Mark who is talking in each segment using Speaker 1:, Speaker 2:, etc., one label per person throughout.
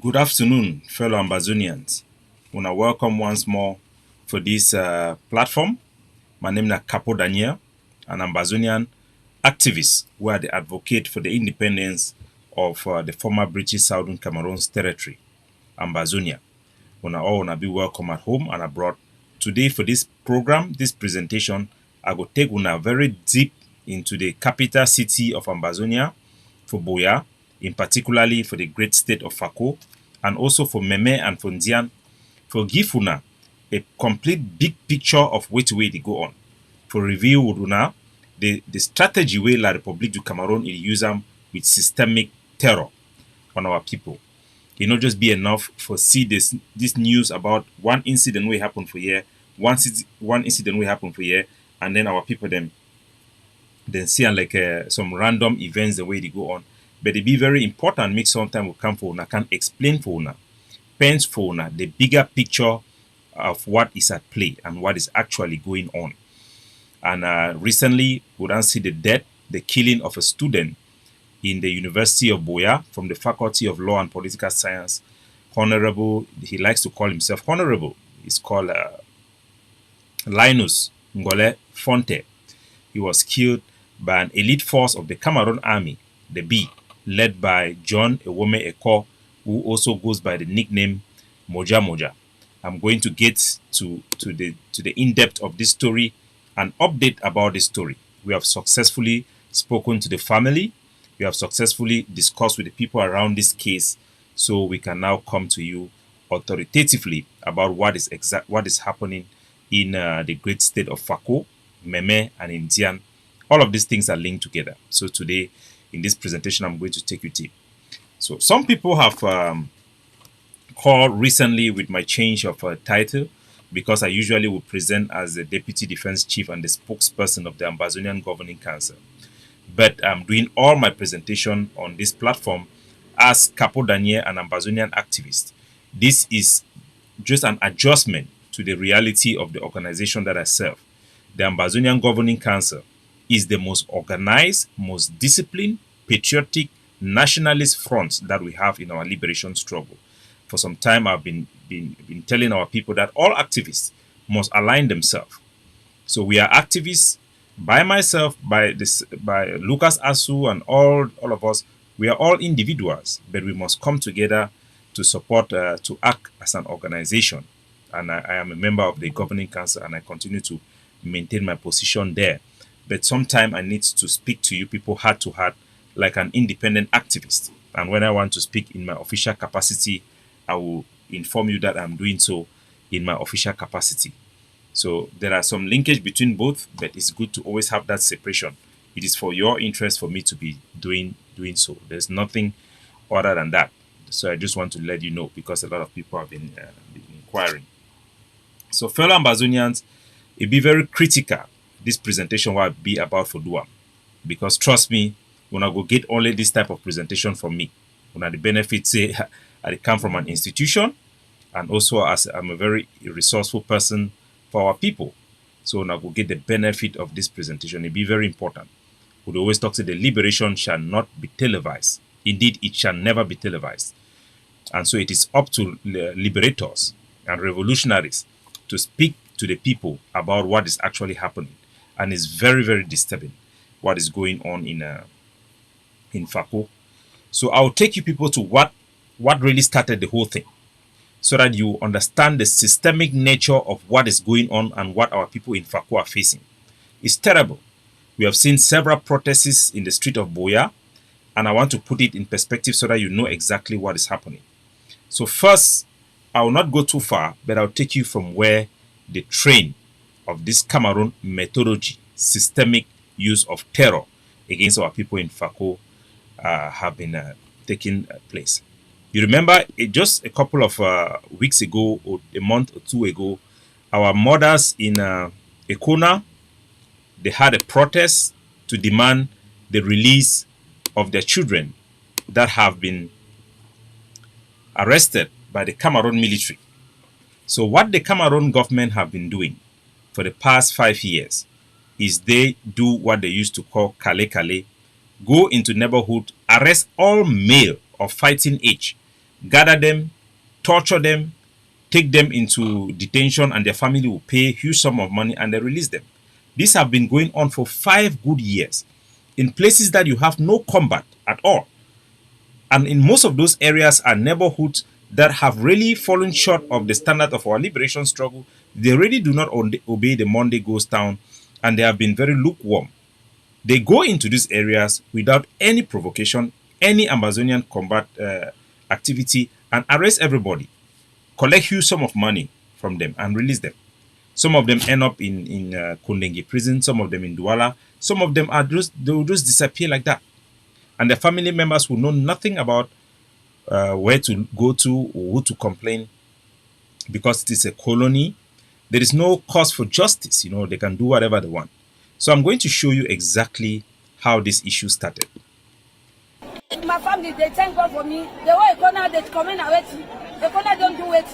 Speaker 1: Good afternoon, fellow Ambazonians. Wanna welcome once more for this platform. My name is Capo Daniel, an Ambazonian activist where they advocate for the independence of the former British Southern Cameroon's territory, Ambazonia. Wanna be welcome at home and abroad. Today for this program, this presentation, I will take una very deep into the capital city of Ambazonia for Buea, in particularly for the great state of Fako, and also for Meme and for Ndiane, for give una a complete big picture of which way they go on. For review with una the strategy way La République du Cameroon is use them with systemic terror on our people. It not just be enough for see this news about one incident will happen for here, one incident will happen for here, and then our people then see like some random events the way they go on. But it be very important. Make some time will come for una can explain for una, paints for una the bigger picture of what is at play and what is actually going on. And recently, we don't see the death, the killing of a student in the University of Buea from the Faculty of Law and Political Science. Honorable, he likes to call himself Honorable. He's called Linus Ngole Fonte. He was killed by an elite force of the Cameroon Army, the B, led by John Ewome Eko, who also goes by the nickname Moja Moja. I'm going to get to the in-depth of this story and update about this story. We have successfully spoken to the family. We have successfully discussed with the people around this case, so we can now come to you authoritatively about what is happening in the great state of Fako, Meme, and Ndiane. All of these things are linked together. So today, in this presentation, I'm going to take you deep. So some people have called recently with my change of title, because I usually will present as the Deputy Defense Chief and the spokesperson of the Ambazonian Governing Council. But I'm doing all my presentation on this platform as Capo Daniel, an Ambazonian activist. This is just an adjustment to the reality of the organization that I serve. The Ambazonian Governing Council is the most organized, most disciplined, patriotic, nationalist front that we have in our liberation struggle. For some time, I've been telling our people that all activists must align themselves. So we are activists by myself, by Lucas Asu, and all of us. We are all individuals, but we must come together to support, to act as an organization. And I am a member of the governing council, and I continue to maintain my position there. But sometimes I need to speak to you people heart to heart like an independent activist. And when I want to speak in my official capacity, I will inform you that I'm doing so in my official capacity. So there are some linkage between both, but it's good to always have that separation. It is for your interest for me to be doing so. There's nothing other than that. So I just want to let you know, because a lot of people have been inquiring. So fellow Ambazonians, it be very critical. This presentation will be about Fodua, because trust me, when I go get only this type of presentation from me, when the benefits say I come from an institution, and also as I'm a very resourceful person for our people. So when I go get the benefit of this presentation, it be very important. We always talk to the liberation shall not be televised. Indeed, it shall never be televised. And so it is up to liberators and revolutionaries to speak to the people about what is actually happening. And it's very, very disturbing what is going on in Fako. So I'll take you people to what really started the whole thing, so that you understand the systemic nature of what is going on and what our people in Fako are facing. It's terrible. We have seen several protests in the street of Buea, and I want to put it in perspective so that you know exactly what is happening. So first, I will not go too far, but I'll take you from where the train of this Cameroon methodology, systemic use of terror against our people in Fako have been taking place. You remember just a couple of weeks ago, or a month or two ago, our mothers in Ekona, they had a protest to demand the release of their children that have been arrested by the Cameroon military. So what the Cameroon government have been doing for the past 5 years is they do what they used to call kale kale, go into neighborhood, arrest all male of fighting age gather them, torture them, take them into detention, and their family will pay a huge sum of money and they release them. These have been going on for 5 good years in places that you have no combat at all. And in most of those areas are neighborhoods that have really fallen short of the standard of our liberation struggle. They really do not obey the Monday Ghost Town, and they have been very lukewarm. They go into these areas without any provocation, any Amazonian combat activity, and arrest everybody, collect huge sum of money from them, and release them. Some of them end up in Kundenge prison, some of them in Douala, some of them they will just disappear like that. And their family members will know nothing about where to go to or who to complain, because it is a colony. There is no cause for justice. They can do whatever they want. So I'm going to show you exactly how this issue started.
Speaker 2: My family, they thank God for me. The way corner they come in away, the corner don't do it.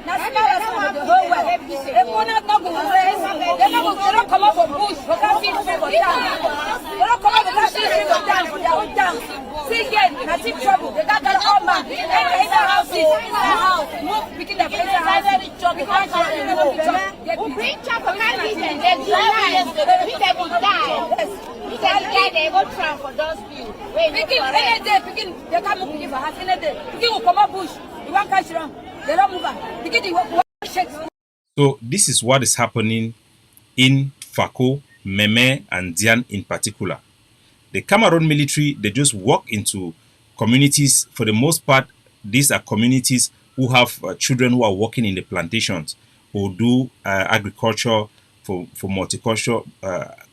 Speaker 2: Now small the whole world. The corner not go away. They don't come up from bush. We can't feed people down. They don't come up. We can't feed people down for their own down. See again, I see trouble. They got all man. They enter houses. Move between the place and house. We can't we bring chop for my business. They die. People die. They go try for those people. They can't move for half in a day. They will come up bush. You want catch them. They don't move.
Speaker 1: So this is what is happening in Fako, Meme, and Ndiane in particular. The Cameroon military, they just walk into communities. For the most part, these are communities who have children who are working in the plantations, who do agriculture for multicultural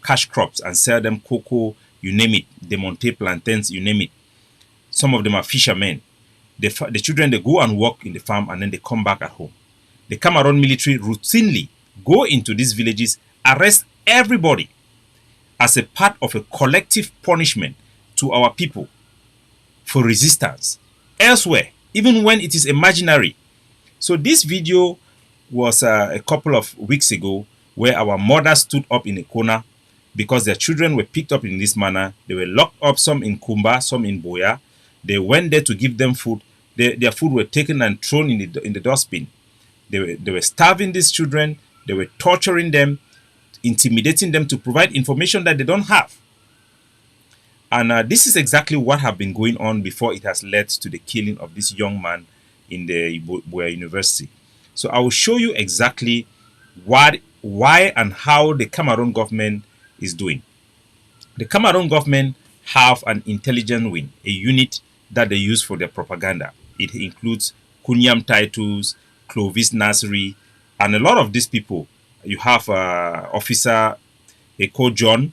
Speaker 1: cash crops and sell them cocoa, you name it, the Monte plantains, you name it. Some of them are fishermen. The children, they go and work in the farm and then they come back at home. The Cameroon military routinely go into these villages, arrest everybody as a part of a collective punishment to our people for resistance elsewhere, even when it is imaginary. So this video was a couple of weeks ago, where our mothers stood up in a corner because their children were picked up in this manner. They were locked up, some in Kumba, some in Buea. They went there to give them food. Their food were taken and thrown in the dustbin. They were starving these children. They were torturing them, intimidating them to provide information that they don't have. And this is exactly what have been going on before it has led to the killing of this young man in the Buea University. So I will show you exactly why and how the Cameroon government is doing. The Cameroon government have an intelligence wing, a unit that they use for their propaganda. It includes Kunyam titles, Clovis Nasri, and a lot of these people. You have Officer Eko John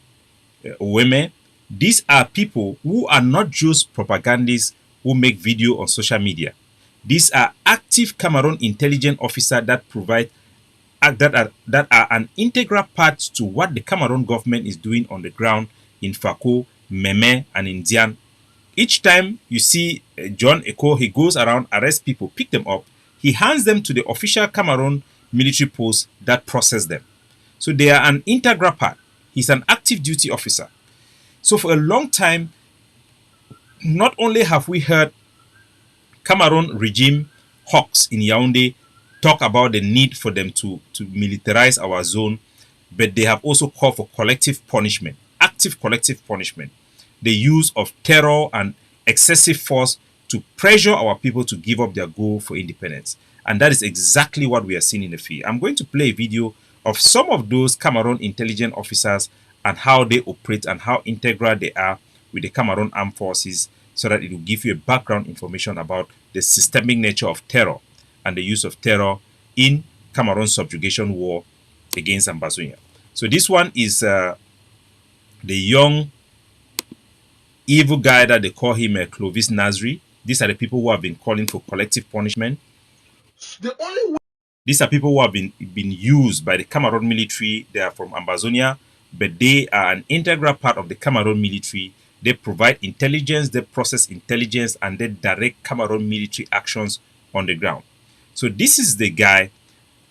Speaker 1: Oweme. These are people who are not just propagandists who make video on social media. These are active Cameroon intelligence officers that provide that are an integral part to what the Cameroon government is doing on the ground in Fako, Meme, and Ndiane. Each time you see John Eko, he goes around, arrests people, pick them up, he hands them to the official Cameroon military post that process them. So they are an integral part. He's an active duty officer. So for a long time, not only have we heard Cameroon regime hawks in Yaoundé talk about the need for them to militarize our zone, but they have also called for collective punishment, active collective punishment, the use of terror and excessive force to pressure our people to give up their goal for independence. And that is exactly what we are seeing in the field. I'm going to play a video of some of those Cameroon intelligence officers and how they operate and how integral they are with the Cameroon Armed Forces, so that it will give you a background information about the systemic nature of terror and the use of terror in Cameroon's subjugation war against Ambazonia. So this one is the young evil guy that they call him Clovis Nasri. These are the people who have been calling for collective punishment. These are people who have been used by the Cameroon military. They are from Ambazonia, but they are an integral part of the Cameroon military. They provide intelligence, they process intelligence, and they direct Cameroon military actions on the ground. So this is the guy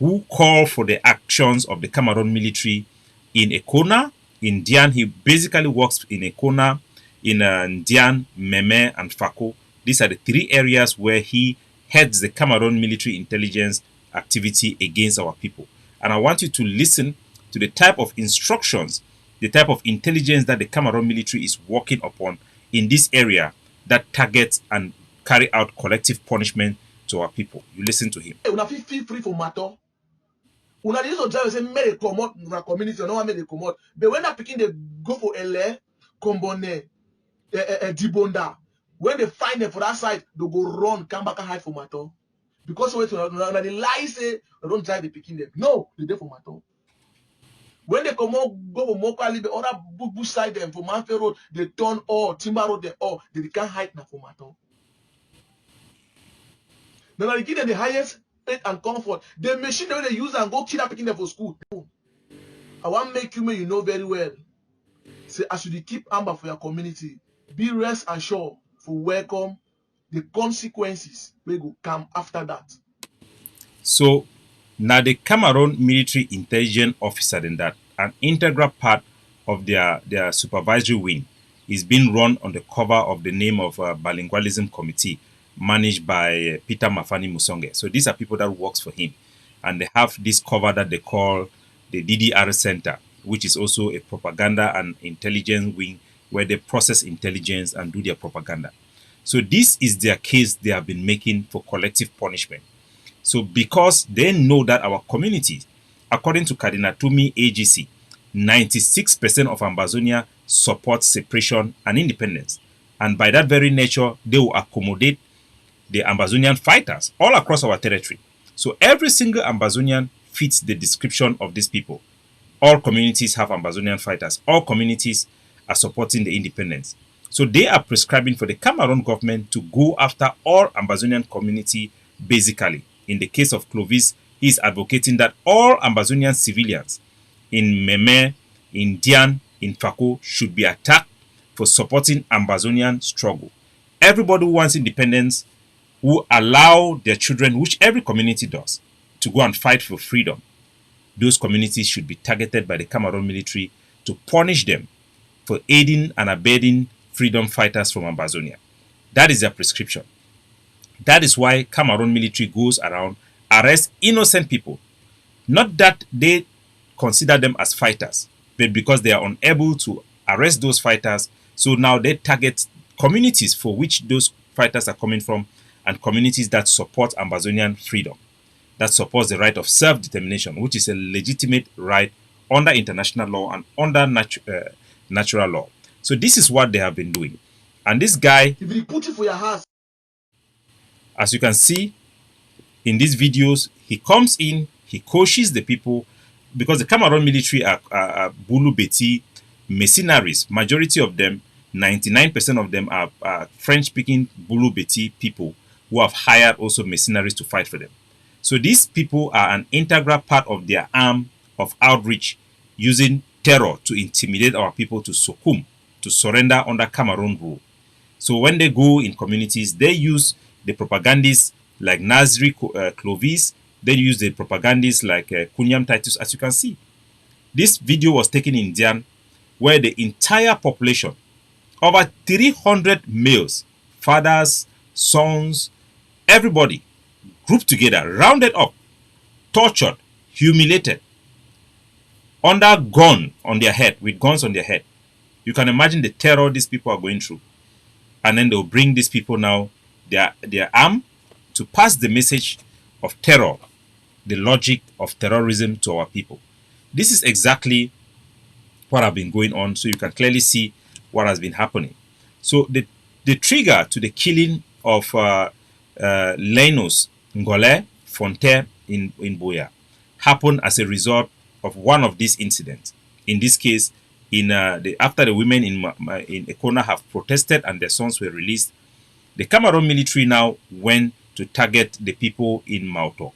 Speaker 1: who called for the actions of the Cameroon military in Ekona, in Ndiane. He basically works in Ekona, in Ndiane, Meme, and Fako. These are the 3 areas where he heads the Cameroon military intelligence activity against our people. And I want you to listen to the type of instructions, the type of intelligence that the Cameroon military is working upon in this area that targets and carry out collective punishment to our people. You listen to him.
Speaker 3: Una feel free for matter. Una dey just drive say make they comot na community, no one make they comot. But when that pikin they go for LA, Kombone, Dibonda, when they find them for that side, they go run, come back and hide for matter. Because when they lie say they don't drive the pikin them. No, they there for matter. When they come out, go for Mokali, the other bush side them for Manfe Road, they turn all Timber Road, they can't hide na for matter. Now they give them the highest rate and comfort. The machine that they use and go kill that picking them for school. I want to make you know very well. Say as you keep amber for your community, be rest assured for welcome the consequences will go come after that.
Speaker 1: So now the Cameroon military intelligence officer in that an integral part of their supervisory wing is being run on the cover of the name of Bilingualism Committee, managed by Peter Mafani Musonge. So these are people that works for him. And they have this cover that they call the DDR Center, which is also a propaganda and intelligence wing where they process intelligence and do their propaganda. So this is their case they have been making for collective punishment. So because they know that our communities, according to Cardinal Tumi AGC, 96% of Ambazonia support separation and independence. And by that very nature, they will accommodate the Ambazonian fighters all across our territory. So every single Ambazonian fits the description of these people. All communities have Ambazonian fighters. All communities are supporting the independence. So they are prescribing for the Cameroon government to go after all Ambazonian community basically. In the case of Clovis, he is advocating that all Ambazonian civilians in Meme, in Ndiane, in Fako should be attacked for supporting Ambazonian struggle. Everybody who wants independence, who allow their children, which every community does, to go and fight for freedom, those communities should be targeted by the Cameroon military to punish them for aiding and abetting freedom fighters from Ambazonia. That is their prescription. That is why Cameroon military goes around, arrest innocent people. Not that they consider them as fighters, but because they are unable to arrest those fighters, so now they target communities for which those fighters are coming from and communities that support Ambazonian freedom, that supports the right of self-determination, which is a legitimate right under international law and under natural law. So this is what they have been doing. And this guy,
Speaker 3: if you put it for your house,
Speaker 1: as you can see in these videos, he comes in, he coaches the people, because the Cameroon military are Bulu Beti mercenaries. Majority of them, 99% of them are French-speaking Bulu Beti people who have hired also mercenaries to fight for them. So these people are an integral part of their arm of outreach, using terror to intimidate our people to succumb, to surrender under Cameroon rule. So when they go in communities, they use the propagandists like Nazri Clovis, they use the propagandists like Kunyam Titus, as you can see. This video was taken in Ndiane, where the entire population, over 300 males, fathers, sons, everybody, grouped together, rounded up, tortured, humiliated, under gun on their head, with guns on their head. You can imagine the terror these people are going through. And then they'll bring these people now, their arm, to pass the message of terror, the logic of terrorism to our people. This is exactly what has been going on, so you can clearly see what has been happening. So the trigger to the killing of Lenos Ngole Fonte in Buea happened as a result of one of these incidents. In this case, after the women in Ekona have protested and their sons were released, the Cameroon military now went to target the people in Mauto.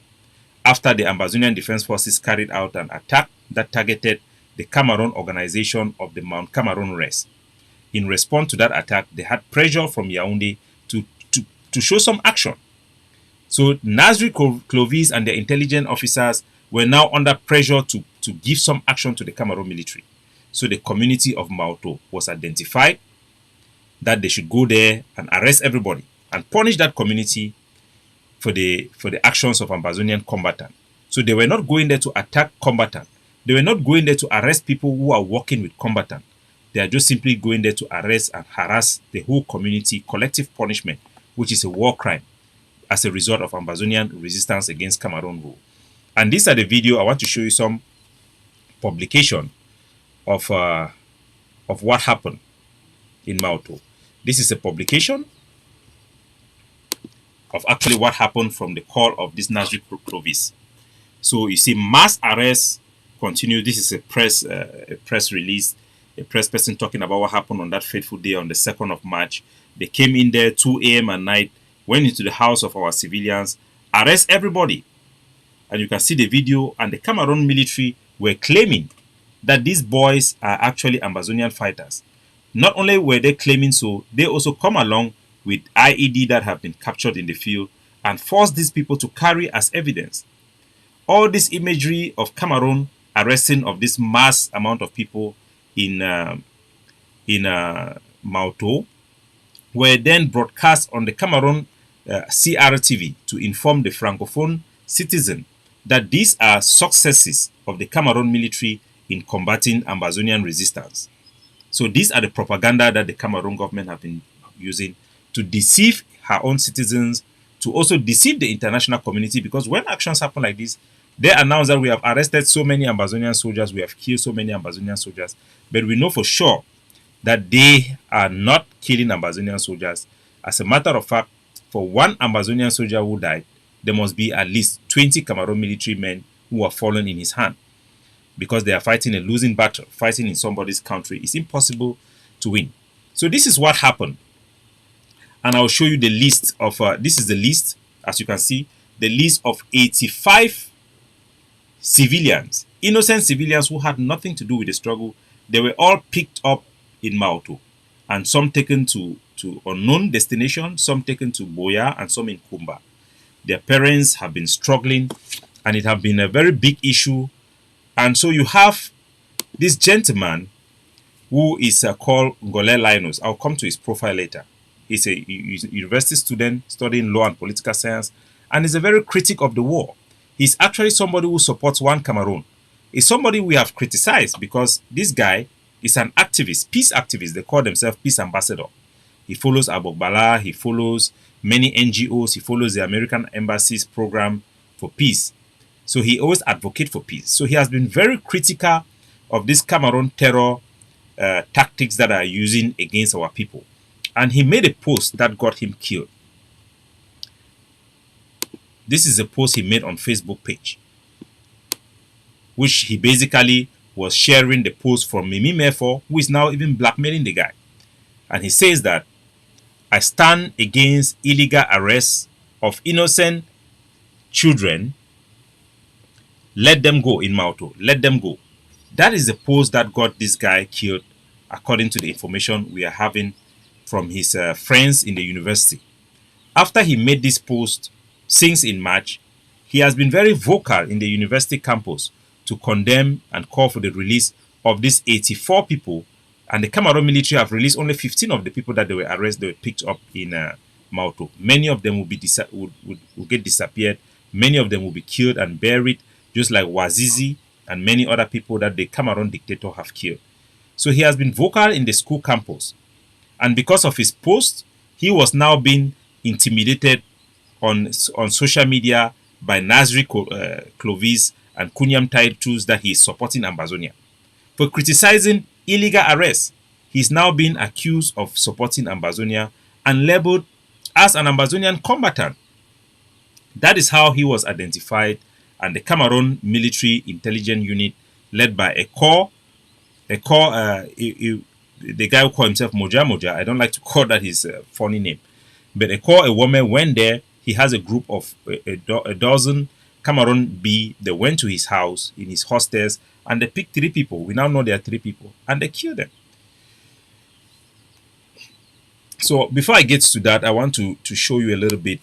Speaker 1: After the Ambazonian Defense Forces carried out an attack that targeted the Cameroon organization of the Mount Cameroon Rest. In response to that attack, they had pressure from Yaoundé to show some action. So Nazri Clovis and their intelligence officers were now under pressure to give some action to the Cameroon military. So the community of Mauto was identified, that they should go there and arrest everybody and punish that community for the actions of Ambazonian combatants. So they were not going there to attack combatants. They were not going there to arrest people who are working with combatants. They are just simply going there to arrest and harass the whole community, collective punishment, which is a war crime as a result of Ambazonian resistance against Cameroon rule. And these are the video. I want to show you some publication of what happened in Mauto. This is a publication of actually what happened from the call of this Nasri province. So you see, mass arrests continue. This is a press release, a press person talking about what happened on that fateful day on the 2nd of March. They came in there 2 a.m. at night, went into the house of our civilians, arrest everybody. And you can see the video, and the Cameroon military were claiming that these boys are actually Ambazonian fighters. Not only were they claiming so, they also come along with IED that have been captured in the field and force these people to carry as evidence. All this imagery of Cameroon arresting of this mass amount of people in Mauto were then broadcast on the Cameroon CRTV to inform the Francophone citizen that these are successes of the Cameroon military in combating Ambazonian resistance. So these are the propaganda that the Cameroon government have been using to deceive her own citizens, to also deceive the international community, because when actions happen like this, they announce that we have arrested so many Ambazonian soldiers, we have killed so many Ambazonian soldiers, but we know for sure that they are not killing Ambazonian soldiers. As a matter of fact, for one Ambazonian soldier who died, there must be at least 20 Cameroon military men who are fallen in his hand, because they are fighting a losing battle. Fighting in somebody's country is impossible to win. So this is what happened. And I'll show you the list of, this is the list, as you can see, the list of 85 civilians, innocent civilians who had nothing to do with the struggle. They were all picked up in Mauto, and some taken to unknown destinations, some taken to Buea, and some in Kumba. Their parents have been struggling, and it has been a very big issue. And so you have this gentleman who is called Ngole Linus. I'll come to his profile later. He's a university student studying law and political science, and is a very critic of the war. He's actually somebody who supports One Cameroon. He's somebody we have criticized because this guy is an activist, peace activist. They call themselves peace ambassador. He follows Abogbala, he follows many NGOs, he follows the American Embassy's program for peace. So he always advocates for peace. So he has been very critical of this Cameroon terror tactics that are using against our people. And he made a post that got him killed. This is a post he made on Facebook page, which he basically was sharing the post from Mimi Mefo, who is now even blackmailing the guy. And he says that, I stand against illegal arrests of innocent children. Let them go in Mauto. Let them go. That is the post that got this guy killed, according to the information we are having from his friends in the university. After he made this post, since in March, he has been very vocal in the university campus to condemn and call for the release of these 84 people. And the Cameroon military have released only 15 of the people that they were arrested, they were picked up in Mauto. Many of them will be will get disappeared. Many of them will be killed and buried, just like Wazizi and many other people that the Cameroon dictator have killed. So he has been vocal in the school campus. And because of his post, he was now being intimidated on social media by Nasri Clovis and Kunyam Taitus that he is supporting Ambazonia. For criticizing illegal arrests, he is now being accused of supporting Ambazonia and labeled as an Ambazonian combatant. That is how he was identified, and the Cameroon military intelligence unit led by the guy who called himself Moja, I don't like to call that his funny name, but a woman went there. He has a group of a dozen Cameroon B. They went to his house, in his hostels, and they picked 3 people. We now know there are 3 people, and they killed them. So before I get to that, I want to show you a little bit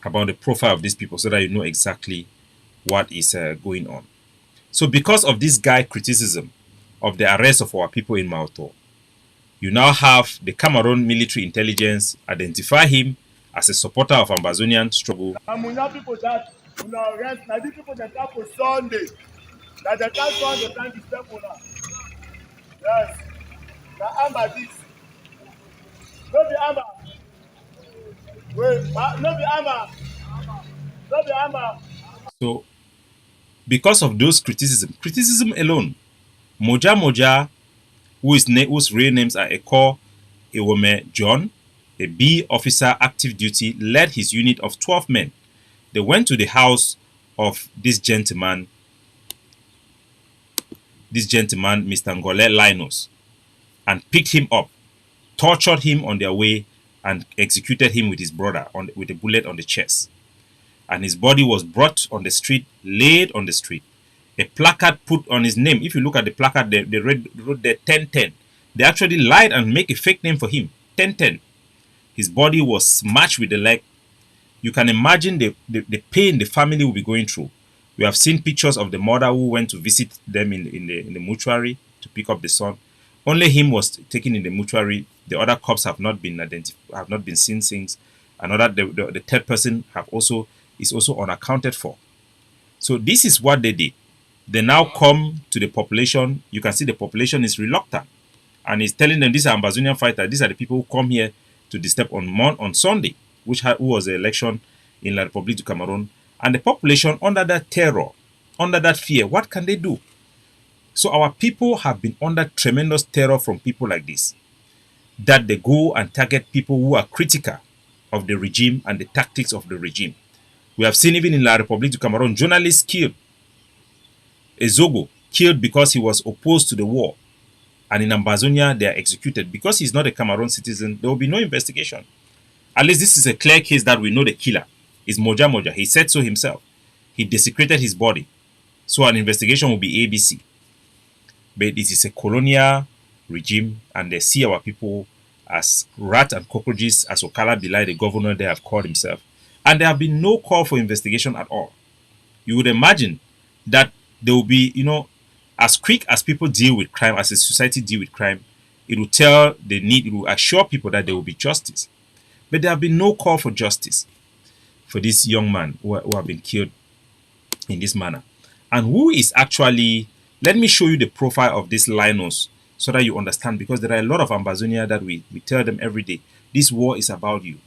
Speaker 1: about the profile of these people so that you know exactly what is going on. So because of this guy criticism of the arrest of our people in Mauto, you now have the Cameroon military intelligence identify him as a supporter of Ambazonian struggle.
Speaker 4: Amuna people that arrest, na the people that come for Sunday, that they can't Sunday can't disturb una. Yes, na Amba this, no be Amba. Wait, no be Amba, no be Amba.
Speaker 1: So because of those criticism alone, Moja, whose real names are Eko Ewome John, a B officer active duty, led his unit of 12 men. They went to the house of this gentleman, Mr. Ngole Linus, and picked him up, tortured him on their way, and executed him with his brother with a bullet on the chest. And his body was brought on the street, laid on the street. A placard put on his name. If you look at the placard, they wrote there 1010. They actually lied and make a fake name for him, 1010. His body was smashed with the leg. You can imagine the pain the family will be going through. We have seen pictures of the mother who went to visit them in the mortuary to pick up the son. Only him was taken in the mortuary. The other cops have not been seen since. The third person is also unaccounted for. So this is what they did. They now come to the population. You can see the population is reluctant, and he's telling them these are Ambazonian fighters. These are the people who come here to disturb on Sunday, who was the election in La République du Cameroon. And the population, under that terror, under that fear, what can they do? So our people have been under tremendous terror from people like this, that they go and target people who are critical of the regime and the tactics of the regime. We have seen even in La République du Cameroon, journalists killed. Ezogo killed because he was opposed to the war. And in Ambazonia, they are executed. Because he's not a Cameroon citizen, there will be no investigation. At least this is a clear case that we know the killer is Moja. He said so himself. He desecrated his body. So an investigation will be ABC. But this is a colonial regime, and they see our people as rat and cockroaches, as Okala Bilai, the governor there, have called himself. And there have been no call for investigation at all. You would imagine that there will be, as quick as people deal with crime, as a society deal with crime, it will assure people that there will be justice. But there have been no call for justice for this young man who have been killed in this manner. And who is actually, let me show you the profile of this Linus so that you understand, because there are a lot of Ambazonia that we tell them every day, this war is about you.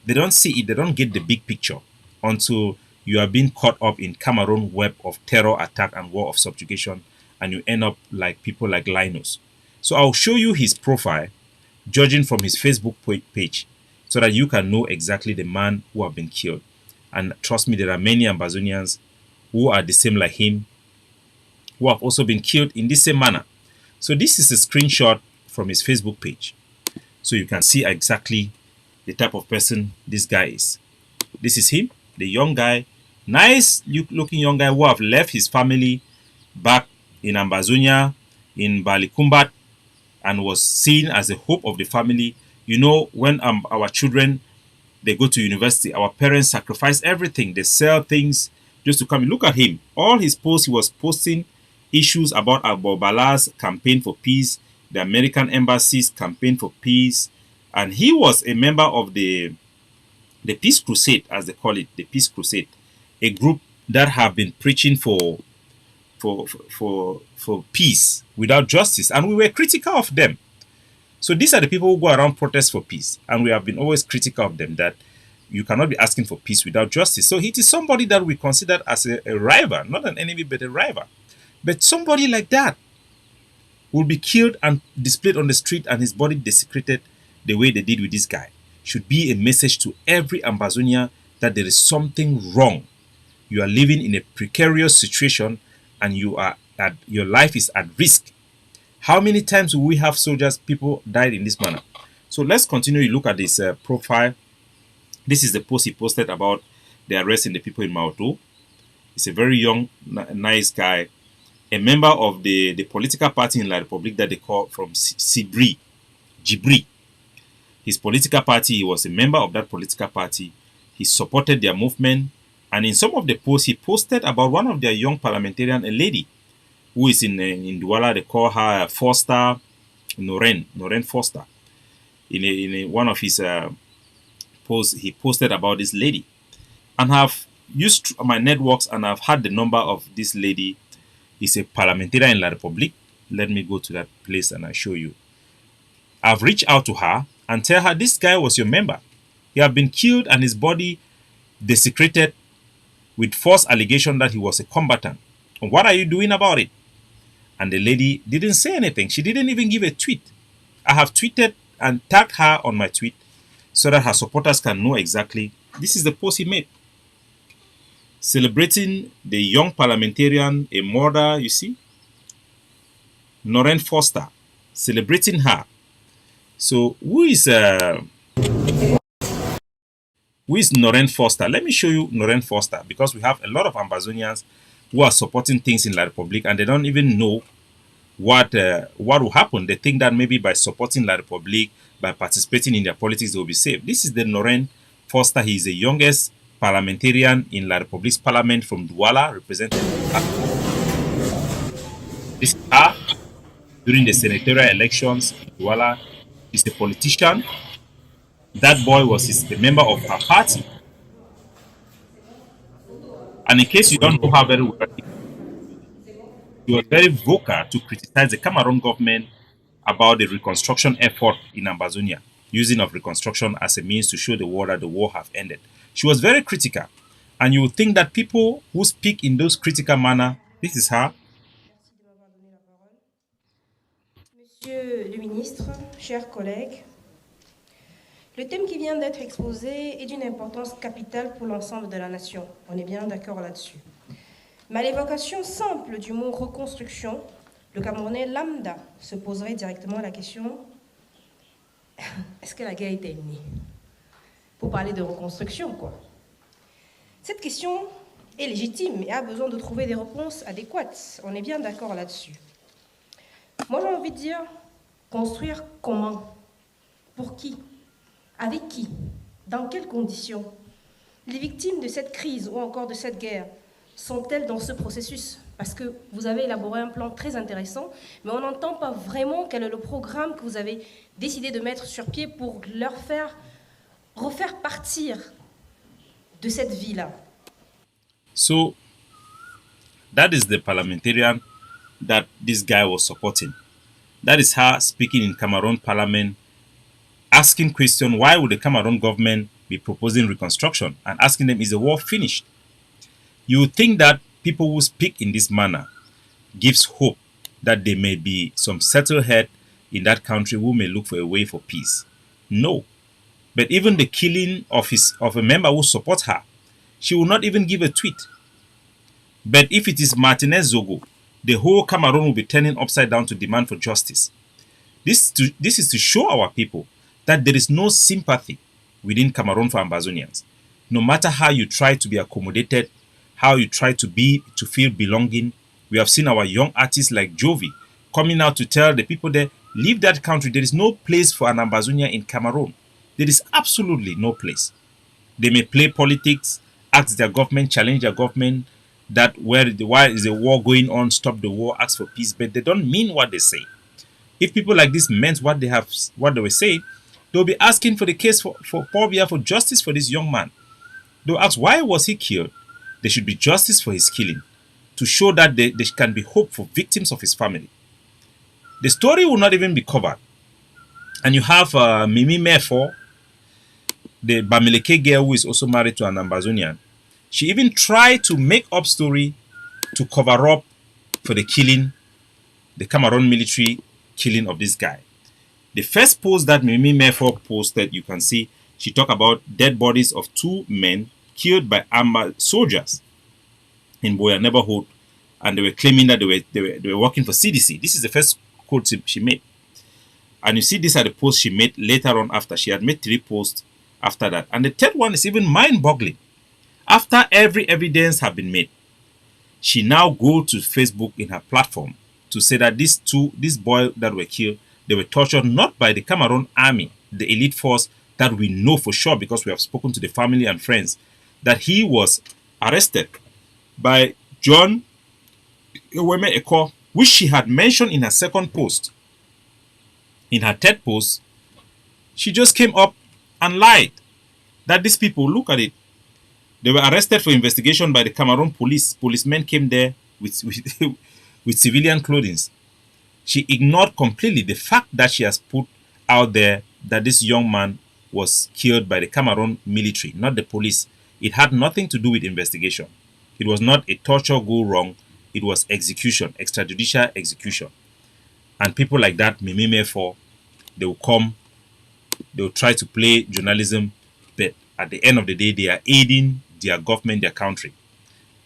Speaker 1: They don't see it, they don't get the big picture until you are being caught up in Cameroon web of terror attack and war of subjugation, and you end up like people like Linus. So I'll show you his profile, judging from his Facebook page, so that you can know exactly the man who have been killed. And trust me, there are many Ambazonians who are the same like him, who have also been killed in this same manner. So this is a screenshot from his Facebook page. So you can see exactly the type of person this guy is. This is him, the young guy, nice looking young guy who have left his family back in Ambazonia, in Balikumbat, and was seen as the hope of the family. When our children, they go to university, our parents sacrifice everything. They sell things just to come. Look at him. All his posts, he was posting issues about Bala's campaign for peace, the American embassy's campaign for peace. And he was a member of the Peace Crusade, as they call it, the Peace Crusade, a group that have been preaching for peace without justice. And we were critical of them. So these are the people who go around protest for peace. And we have been always critical of them, that you cannot be asking for peace without justice. So it is somebody that we consider as a rival, not an enemy, but a rival. But somebody like that will be killed and displayed on the street and his body desecrated the way they did with this guy. Should be a message to every Ambazonia that there is something wrong. You are living in a precarious situation and your life is at risk. How many times will we have people died in this manner? So let's continue to look at this profile. This is the post he posted about the arresting the people in Maoto. He's a very young, nice guy, a member of the political party in La République that they call from Jibri. His political party, he was a member of that political party. He supported their movement. And in some of the posts, he posted about one of their young parliamentarian, a lady, who is in Douala. They call her Noreen Foster. In one of his he posted about this lady, and I've used my networks and I've had the number of this lady. Is a parliamentarian in La Republique. Let me go to that place and I show you. I've reached out to her and tell her this guy was your member. He had been killed and his body desecrated with false allegation that he was a combatant. What are you doing about it? And the lady didn't say anything. She didn't even give a tweet. I have tweeted and tagged her on my tweet so that her supporters can know exactly. This is the post he made. Celebrating the young parliamentarian, a murder, you see. Noreen Foster. Celebrating her. So who is Noreen Foster? Let me show you Noreen Foster, because we have a lot of Ambazonians who are supporting things in La Republique and they don't even know what will happen. They think that maybe by supporting La Republique, by participating in their politics, they will be safe. This is the Noreen Foster. He is the youngest parliamentarian in La Republique's parliament from Douala, representing this is her during the senatorial elections in Douala. He's a politician. That boy was a member of her party. And in case you don't know her very well, he was very vocal to criticize the Cameroon government about the reconstruction effort in Ambazonia, using of reconstruction as a means to show the world that the war have ended. She was very critical. And you would think that people who speak in those critical manner, this is her.
Speaker 5: Monsieur le ministre, chers collègues, le thème qui vient d'être exposé est d'une importance capitale pour l'ensemble de la nation. On est bien d'accord là-dessus. Mais à l'évocation simple du mot reconstruction, le Camerounais lambda se poserait directement la question est-ce que la guerre était née? Pour parler de reconstruction, quoi. Cette question est légitime et a besoin de trouver des réponses adéquates. On est bien d'accord là-dessus. Moi, j'ai envie de dire construire comment? Pour qui? Avec qui? Dans quelles conditions? Les victimes de cette crise ou encore de cette guerre sont-elles dans ce processus? Parce que vous avez élaboré un plan très intéressant, mais on n'entend pas vraiment quel est le programme que vous avez décidé de mettre sur pied pour leur refaire partir de cette vie-là.
Speaker 1: So, that is the parliamentarian that this guy was supporting. That is her speaking in Cameroon parliament, asking question, why would the Cameroon government be proposing reconstruction, and asking them, is the war finished? You would think that people who speak in this manner gives hope that there may be some settled head in that country who may look for a way for peace. No. But even the killing of a member who supports her, she will not even give a tweet. But if it is Martinez Zogo, the whole Cameroon will be turning upside down to demand for justice. This is to show our people that there is no sympathy within Cameroon for Ambazonians. No matter how you try to be accommodated, how you try to feel belonging, we have seen our young artists like Jovi coming out to tell the people there, leave that country. There is no place for an Ambazonia in Cameroon. There is absolutely no place. They may play politics, ask their government, challenge their government, that why is the war going on, stop the war, ask for peace, but they don't mean what they say. If people like this meant what they were saying, they'll be asking for the case for Pobia, for justice for this young man. They'll ask, why was he killed? There should be justice for his killing, to show that there can be hope for victims of his family. The story will not even be covered. And you have Mimi Mefo, the Bamileke girl who is also married to an Ambazonian. She even tried to make up story to cover up for the killing, the Cameroon military killing of this guy. The first post that Mimi Mefo posted, you can see, she talked about dead bodies of two men killed by armed soldiers in Buea neighborhood, and they were claiming that they were working for CDC. This is the first quote she made. And you see, these are the posts she made later on after. She had made 3 posts after that. And the third one is even mind-boggling. After every evidence had been made, she now go to Facebook in her platform to say that these boys that were killed, they were tortured not by the Cameroon army, the elite force that we know for sure because we have spoken to the family and friends, that he was arrested by John Eweme Eko, which she had mentioned in her second post. In her third post, she just came up and lied that these people, look at it, they were arrested for investigation by the Cameroon police. Policemen came there with with civilian clothing. She ignored completely the fact that she has put out there that this young man was killed by the Cameroon military, not the police. It had nothing to do with investigation. It was not a torture go wrong. It was execution, extrajudicial execution. And people like that, Mimime for, they will come, they will try to play journalism, but at the end of the day, they are aiding their government, their country.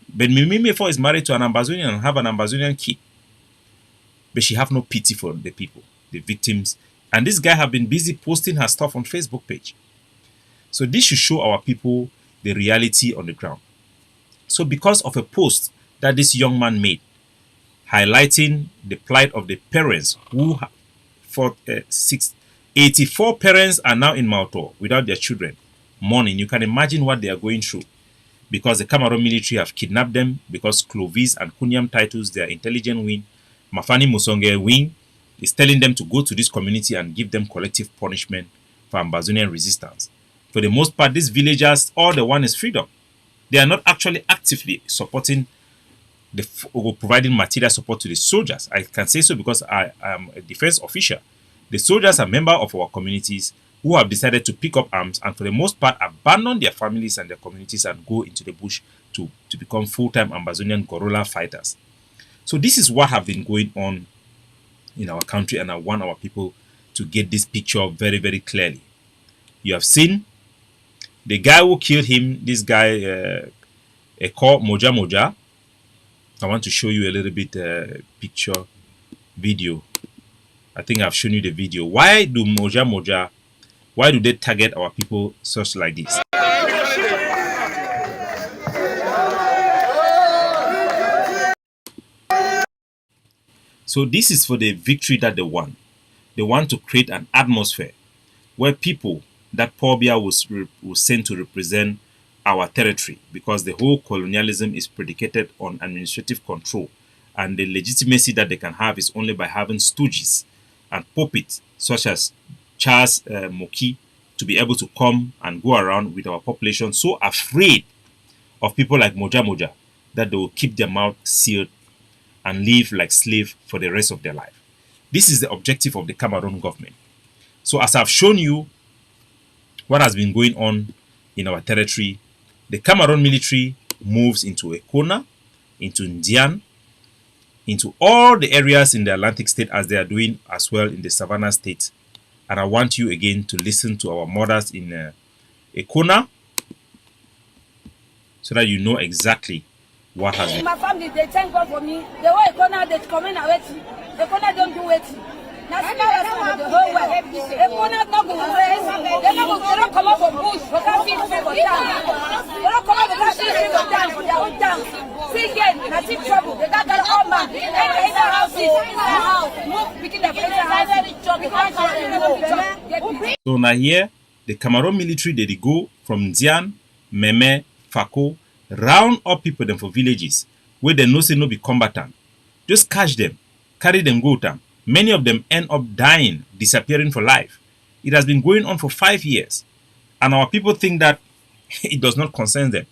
Speaker 1: But Mimime for is married to an Ambazonian and have an Ambazonian kid. But she have no pity for the people, the victims. And this guy have been busy posting her stuff on Facebook page. So this should show our people the reality on the ground. So because of a post that this young man made, highlighting the plight of the parents who, for 84 parents are now in Malto without their children, mourning. You can imagine what they are going through because the Cameroon military have kidnapped them because Clovis and Kunyam titles, their intelligent wing, Mafani Musonge wing, is telling them to go to this community and give them collective punishment for Ambazonian resistance. For the most part, these villagers, all they want is freedom. They are not actually actively supporting or providing material support to the soldiers. I can say so because I am a defense official. The soldiers are members of our communities who have decided to pick up arms and for the most part abandon their families and their communities and go into the bush to become full-time Ambazonian guerrilla fighters. So this is what have been going on in our country, and I want our people to get this picture very, very clearly. You have seen the guy who killed him, this guy, Eko Moja Moja. I want to show you a little bit picture, video. I think I've shown you the video. Why do Moja Moja, why do they target our people such like this? So this is for the victory that they want. They want to create an atmosphere where people that Pobia was sent to represent our territory, because the whole colonialism is predicated on administrative control, and the legitimacy that they can have is only by having stooges and puppets such as Charles Moki to be able to come and go around with our population so afraid of people like Moja Moja that they will keep their mouth sealed and live like slaves for the rest of their life. This is the objective of the Cameroon government. So as I've shown you what has been going on in our territory, the Cameroon military moves into Ekona, into Ndiane, into all the areas in the Atlantic state as they are doing as well in the Savannah state. And I want you again to listen to our mothers in Ekona so that you know exactly what has been.
Speaker 2: My family, they thank God for me. The way Ekona, they come in and Ekona don't do it. Now, the whole world. Ekona not going to raise. They don't come up from bush. They can't feed people down. They don't come up with that people down for their own down. See again, I see trouble. They got that all man. They got houses. Begin the place.
Speaker 1: So now here, the Cameroon military, they go from Ndiane, Meme, Fako, round up people them for villages where they know say no be combatant. Just catch them, carry them go down. Many of them end up dying, disappearing for life. It has been going on for 5 years. And our people think that it does not concern them.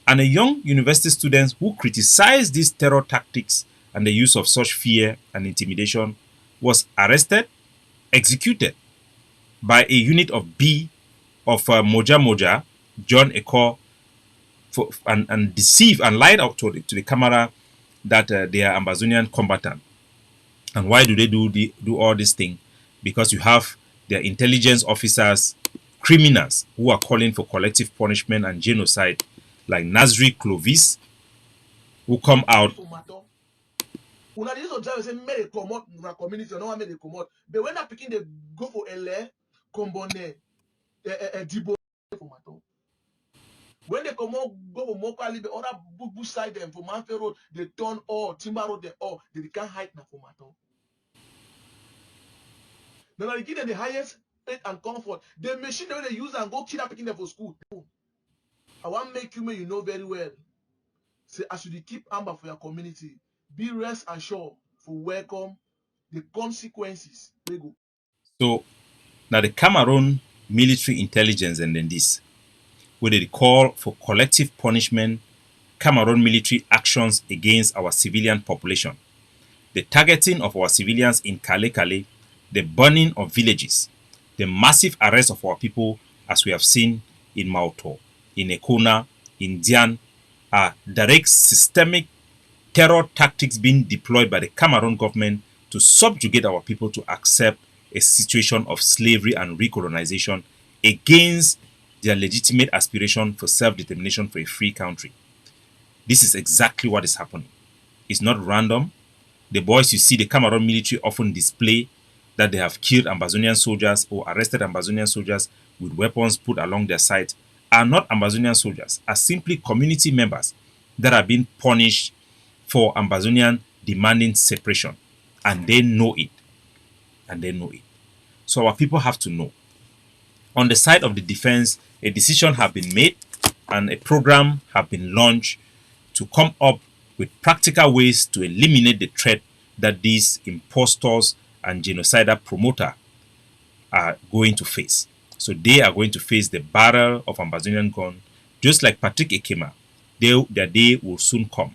Speaker 1: And a young university student who criticized these terror tactics and the use of such fear and intimidation was arrested, executed by a unit of B of Moja Moja, John Eko, and deceive and lied out to the camera that they are Ambazonian combatant. And why do they do all this thing? Because you have their intelligence officers, criminals who are calling for collective punishment and genocide, like Nasri Clovis, who come out.
Speaker 3: Una dis observe say make they comot na community, no one make they comot. But when that pikin they go for LA, Combone, Dibo for Mato. When they come out, go for Mokali, the other bush side them for Manfe Road, they turn all Timber Road, they can't hide na for Mato. Then they give them the highest rate and comfort. The machine that they use and go kill that picking them for school. I want to make you know very well. Say, as you keep amber for your community, be rest assured for welcome the consequences. They go.
Speaker 1: So now the Cameroon military intelligence and then this. where they call for collective punishment, Cameroon military actions against our civilian population, the targeting of our civilians in Kale, the burning of villages, the massive arrest of our people, as we have seen in Mauto, in Ekona, in Ndiane, are direct systemic terror tactics being deployed by the Cameroon government to subjugate our people to accept a situation of slavery and recolonization against their legitimate aspiration for self-determination for a free country. This is exactly what is happening. It's not random. The boys you see the Cameroon military often display that they have killed Ambazonian soldiers or arrested Ambazonian soldiers with weapons put along their sides are not Ambazonian soldiers, are simply community members that are being punished for Ambazonian demanding separation. And they know it. And they know it. So our people have to know. On the side of the defense, a decision has been made and a program has been launched to come up with practical ways to eliminate the threat that these impostors and genocidal promoters are going to face. So they are going to face the barrel of Ambazonian gun, just like Patrick Ekema. Their day will soon come.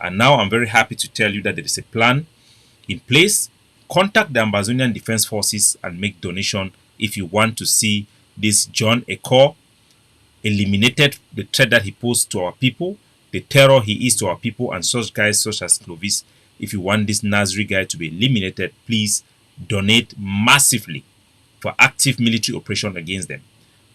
Speaker 1: And now I'm very happy to tell you that there is a plan in place. Contact the Ambazonian Defense Forces and make donation if you want to see this John Ekor eliminated, the threat that he posed to our people, the terror he is to our people, and such guys such as Clovis. If you want this Nazri guy to be eliminated, please donate massively for active military operation against them.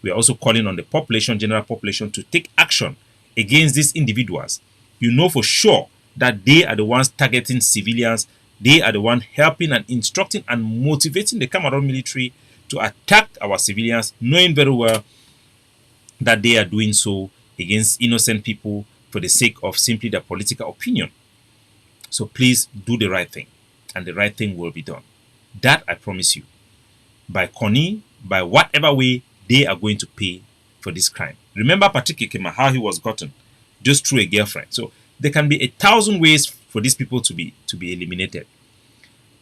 Speaker 1: We are also calling on the population, general population, to take action against these individuals. You know for sure that they are the ones targeting civilians. They are the ones helping and instructing and motivating the Cameroon military to attack our civilians, knowing very well that they are doing so against innocent people for the sake of simply their political opinion. So please do the right thing, and the right thing will be done. That I promise you. By Connie, by whatever way they are going to pay for this crime. Remember Patrick Ekema, how he was gotten just through a girlfriend. So there can be 1,000 ways for these people to be eliminated.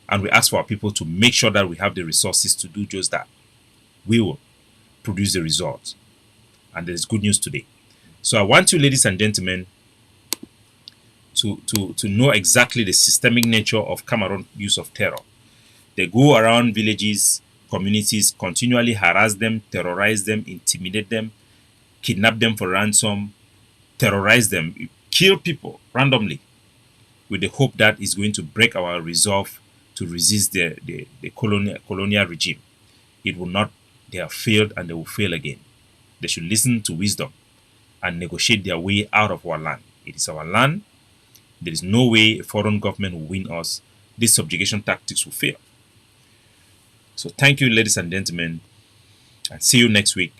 Speaker 1: And we ask for our people to make sure that we have the resources to do just that. We will produce the results. And there is good news today. So I want you, ladies and gentlemen, to know exactly the systemic nature of Cameroon use of terror. They go around villages, communities, continually harass them, terrorize them, intimidate them, kidnap them for ransom, terrorize them, kill people randomly, with the hope that it's going to break our resolve to resist the colonial regime. It will not. They have failed and they will fail again. They should listen to wisdom and negotiate their way out of our land. It is our land. There is no way a foreign government will win us. These subjugation tactics will fail. So thank you, ladies and gentlemen, and see you next week.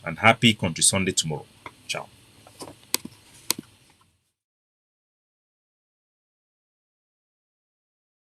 Speaker 1: And happy Country Sunday tomorrow.